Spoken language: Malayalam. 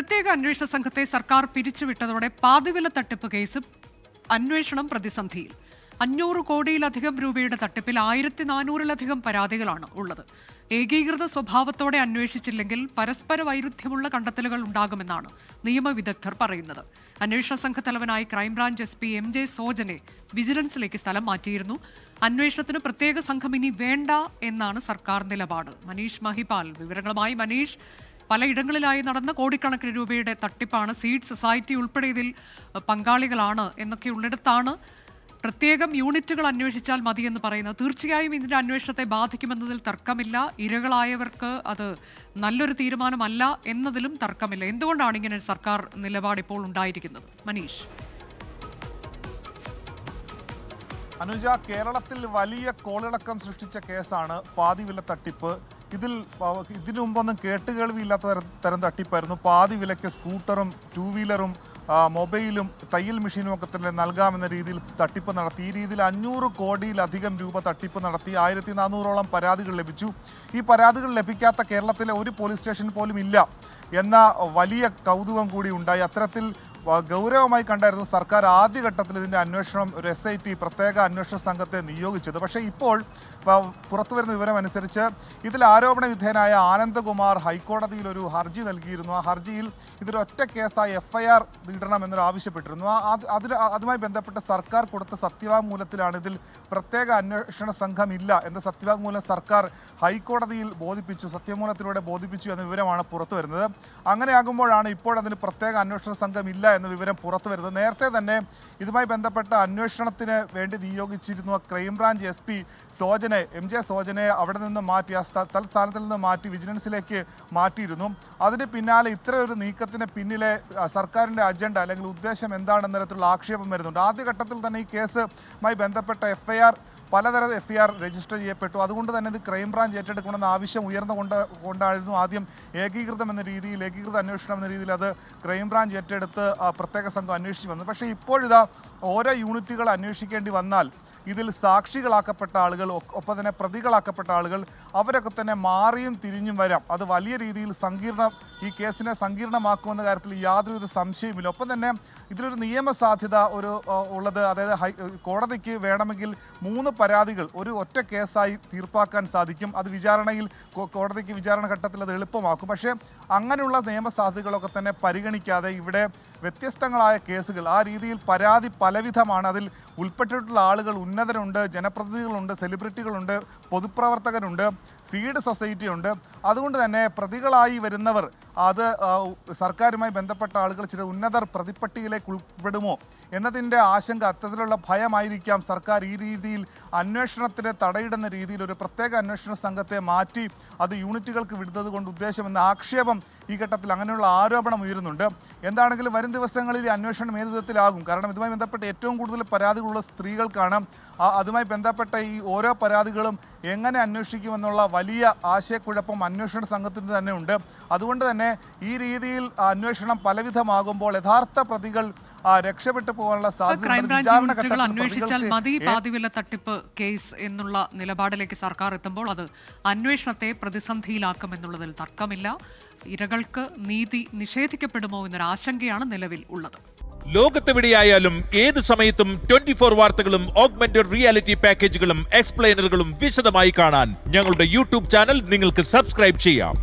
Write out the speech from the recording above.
പ്രത്യേക അന്വേഷണ സംഘത്തെ സർക്കാർ പിരിച്ചുവിട്ടതോടെ പാതിവില തട്ടിപ്പ് കേസ് അന്വേഷണം പ്രതിസന്ധിയിൽ. 500 കോടിയിലധികം രൂപയുടെ തട്ടിപ്പിൽ 1400-ലധികം പരാതികളാണ് ഉള്ളത്. ഏകീകൃത സ്വഭാവത്തോടെ അന്വേഷിച്ചില്ലെങ്കിൽ പരസ്പര വൈരുദ്ധ്യമുള്ള കണ്ടെത്തലുകൾ ഉണ്ടാകുമെന്നാണ് നിയമവിദഗ്ധർ പറയുന്നത്. അന്വേഷണ സംഘത്തലവനായി ക്രൈംബ്രാഞ്ച് SP MJ സോജനെ വിജിലൻസിലേക്ക് സ്ഥലം മാറ്റിയിരുന്നു. അന്വേഷണത്തിന് പ്രത്യേക സംഘം ഇനി വേണ്ട എന്നാണ് സർക്കാർ നിലപാട്. മനീഷ് മഹിപാൽ വിവരങ്ങളുമായി. മനീഷ്, പലയിടങ്ങളിലായി നടന്ന കോടിക്കണക്കിന് രൂപയുടെ തട്ടിപ്പാണ്. സീഡ് സൊസൈറ്റി ഉൾപ്പെടെ ഇതിൽ പങ്കാളികളാണ് എന്നൊക്കെ ഉള്ളിടത്താണ് പ്രത്യേകം യൂണിറ്റുകൾ അന്വേഷിച്ചാൽ മതിയെന്ന് പറയുന്നത്. തീർച്ചയായും ഇതിന്റെ അന്വേഷണത്തെ ബാധിക്കുമെന്നതിൽ തർക്കമില്ല. ഇരകളായവർക്ക് അത് നല്ലൊരു തീരുമാനമല്ല എന്നതിലും തർക്കമില്ല. എന്തുകൊണ്ടാണ് ഇങ്ങനെ സർക്കാർ നിലപാട് ഇപ്പോൾ ഉണ്ടായിരിക്കുന്നത്? മനീഷ്. അനുജ, കേരളത്തിൽ വലിയ കോളിളക്കം സൃഷ്ടിച്ച കേസാണ് പാതിവില തട്ടിപ്പ്. ഇതിനു മുമ്പൊന്നും കേട്ടുകേൾവിയില്ലാത്ത തരം തട്ടിപ്പായിരുന്നു. പാതി വിലയ്ക്ക് സ്കൂട്ടറും 2 വീലറും മൊബൈലും തയ്യൽ മെഷീനും ഒക്കെ തന്നെ നൽകാമെന്ന രീതിയിൽ തട്ടിപ്പ് നടത്തി. ഈ രീതിയിൽ 500 കോടിയിലധികം രൂപ തട്ടിപ്പ് നടത്തി. 1400ഓളം പരാതികൾ ലഭിച്ചു. ഈ പരാതികൾ ലഭിക്കാത്ത കേരളത്തിലെ ഒരു പോലീസ് സ്റ്റേഷൻ പോലും ഇല്ല എന്ന വലിയ കൗതുകം കൂടി ഉണ്ടായി. അത്തരത്തിൽ ഗൗരവമായി കണ്ടായിരുന്നു സർക്കാർ ആദ്യഘട്ടത്തിൽ ഇതിൻ്റെ അന്വേഷണം ഒരു SIT പ്രത്യേക അന്വേഷണ സംഘത്തെ നിയോഗിച്ചത്. പക്ഷേ ഇപ്പോൾ പുറത്തുവരുന്ന വിവരമനുസരിച്ച് ഇതിൽ ആരോപണ വിധേയനായ ആനന്ദകുമാർ ഹൈക്കോടതിയിൽ ഒരു ഹർജി നൽകിയിരുന്നു. ആ ഹർജിയിൽ ഇതൊരൊറ്റ കേസായി FIR ഇടണമെന്നൊരു ആവശ്യപ്പെട്ടിരുന്നു. അതുമായി ബന്ധപ്പെട്ട് സർക്കാർ കൊടുത്ത സത്യവാങ്മൂലത്തിലാണ് ഇതിൽ പ്രത്യേക അന്വേഷണ സംഘം ഇല്ല എന്ന സത്യവാങ്മൂലം സർക്കാർ ഹൈക്കോടതിയിൽ ബോധിപ്പിച്ചു, സത്യവാങ്മൂലത്തിലൂടെ ബോധിപ്പിച്ചു എന്ന വിവരമാണ് പുറത്തു വരുന്നത്. അങ്ങനെയാകുമ്പോഴാണ് ഇപ്പോൾ അതിന് പ്രത്യേക അന്വേഷണ സംഘം ഇല്ല എന്ന വിവരം പുറത്തു വരുന്നത്. നേരത്തെ തന്നെ ഇതുമായി ബന്ധപ്പെട്ട അന്വേഷണത്തിന് വേണ്ടി നിയോഗിച്ചിരുന്നു ക്രൈംബ്രാഞ്ച് SP സോജനെ, MJ സോജനെ അവിടെ നിന്ന് മാറ്റി, ആ തൽസ്ഥാനത്തിൽ നിന്ന് മാറ്റി വിജിലൻസിലേക്ക് മാറ്റിയിരുന്നു. അതിന് പിന്നാലെ ഇത്തരമൊരു നീക്കത്തിന് പിന്നിലെ സർക്കാരിൻ്റെ അജണ്ട അല്ലെങ്കിൽ ഉദ്ദേശം എന്താണെന്ന തരത്തിലുള്ള ആക്ഷേപം വരുന്നുണ്ട്. ആദ്യഘട്ടത്തിൽ തന്നെ ഈ കേസുമായി ബന്ധപ്പെട്ട പലതരം FIR രജിസ്റ്റർ ചെയ്യപ്പെട്ടു. അതുകൊണ്ട് തന്നെ ഇത് ക്രൈംബ്രാഞ്ച് ഏറ്റെടുക്കണമെന്ന ആവശ്യം ഉയർന്നുകൊണ്ടായിരുന്നു ആദ്യം ഏകീകൃത അന്വേഷണം എന്ന രീതിയിൽ അത് ക്രൈംബ്രാഞ്ച് ഏറ്റെടുത്ത് പ്രത്യേക സംഘം അന്വേഷിച്ചു വന്നു. പക്ഷേ ഇപ്പോഴിതാ ഓരോ യൂണിറ്റുകൾ അന്വേഷിക്കേണ്ടി വന്നാൽ ഇതിൽ സാക്ഷികളാക്കപ്പെട്ട ആളുകൾ, ഒപ്പം തന്നെ പ്രതികളാക്കപ്പെട്ട ആളുകൾ, അവരൊക്കെ തന്നെ മാറിയും തിരിഞ്ഞും വരാം. അത് വലിയ രീതിയിൽ ഈ കേസിനെ സങ്കീർണമാക്കുമെന്ന കാര്യത്തിൽ യാതൊരുവിധ സംശയമില്ല. ഒപ്പം തന്നെ ഇതിലൊരു നിയമസാധ്യത ഉള്ളത്, അതായത് കോടതിക്ക് വേണമെങ്കിൽ 3 പരാതികൾ ഒരു ഒറ്റ കേസായി തീർപ്പാക്കാൻ സാധിക്കും. അത് കോടതിക്ക് വിചാരണ ഘട്ടത്തിൽ അത് എളുപ്പമാക്കും. പക്ഷേ അങ്ങനെയുള്ള നിയമസാധ്യതകളൊക്കെ തന്നെ പരിഗണിക്കാതെ ഇവിടെ വ്യത്യസ്തങ്ങളായ കേസുകൾ, ആ രീതിയിൽ പരാതി പലവിധമാണ്. അതിൽ ഉൾപ്പെട്ടിട്ടുള്ള ആളുകൾ ഉന്നതരുണ്ട്, ജനപ്രതിനിധികളുണ്ട്, സെലിബ്രിറ്റികളുണ്ട്, പൊതുപ്രവർത്തകരുണ്ട്, സീഡ് സൊസൈറ്റി ഉണ്ട്. അതുകൊണ്ട് തന്നെ പ്രതികളായി വരുന്നവർ അത് സർക്കാരുമായി ബന്ധപ്പെട്ട ആളുകൾ ചില ഉന്നതർ പ്രതിപ്പട്ടികയിലേക്ക് ഉൾപ്പെടുമോ എന്നതിൻ്റെ ആശങ്ക, അത്തരത്തിലുള്ള ഭയമായിരിക്കാം സർക്കാർ ഈ രീതിയിൽ അന്വേഷണത്തിന് തടയിടുന്ന രീതിയിൽ ഒരു പ്രത്യേക അന്വേഷണ സംഘത്തെ മാറ്റി അത് യൂണിറ്റുകൾക്ക് വിടുന്നത് കൊണ്ട് ഉദ്ദേശമെന്ന ആക്ഷേപം ഈ ഘട്ടത്തിൽ, അങ്ങനെയുള്ള ആരോപണം ഉയരുന്നുണ്ട്. എന്താണെങ്കിലും വരും ദിവസങ്ങളിൽ ഈ അന്വേഷണം ഏത് വിധത്തിലാകും? കാരണം ഇതുമായി ബന്ധപ്പെട്ട് ഏറ്റവും കൂടുതൽ പരാതികളുള്ള സ്ത്രീകൾക്കാണ്. അതുമായി ബന്ധപ്പെട്ട ഈ ഓരോ പരാതികളും എങ്ങനെ അന്വേഷിക്കുമെന്നുള്ള വലിയ ആശയക്കുഴപ്പം അന്വേഷണ സംഘത്തിന് തന്നെ ഉണ്ട്. അതുകൊണ്ട് തന്നെ ഈ രീതിയിൽ അന്വേഷണം പലവിധമാകുമ്പോൾ യഥാർത്ഥ പ്രതികൾ രക്ഷപ്പെട്ടു പോകാനുള്ള സാധ്യത അന്വേഷിച്ചാൽ മതി പാതിവില തട്ടിപ്പ് കേസ് എന്നുള്ള നിലപാടിലേക്ക് സർക്കാർ എത്തുമ്പോൾ അത് അന്വേഷണത്തെ പ്രതിസന്ധിയിലാക്കുമെന്നുള്ളതിൽ തർക്കമില്ല. ഇരകൾക്ക് നീതി നിഷേധിക്കപ്പെടുമോ എന്നൊരു ആശങ്കയാണ് നിലവിൽ ഉള്ളത്. ലോകത്തെവിടെയായാലും ഏത് സമയത്തും 24 വാർത്തകളും ഓഗ്മെന്റഡ് റിയാലിറ്റി പാക്കേജുകളും എക്സ്പ്ലെയിനറുകളും വിശദമായി കാണാൻ ഞങ്ങളുടെ YouTube ചാനൽ നിങ്ങൾക്ക് സബ്സ്ക്രൈബ് ചെയ്യാം.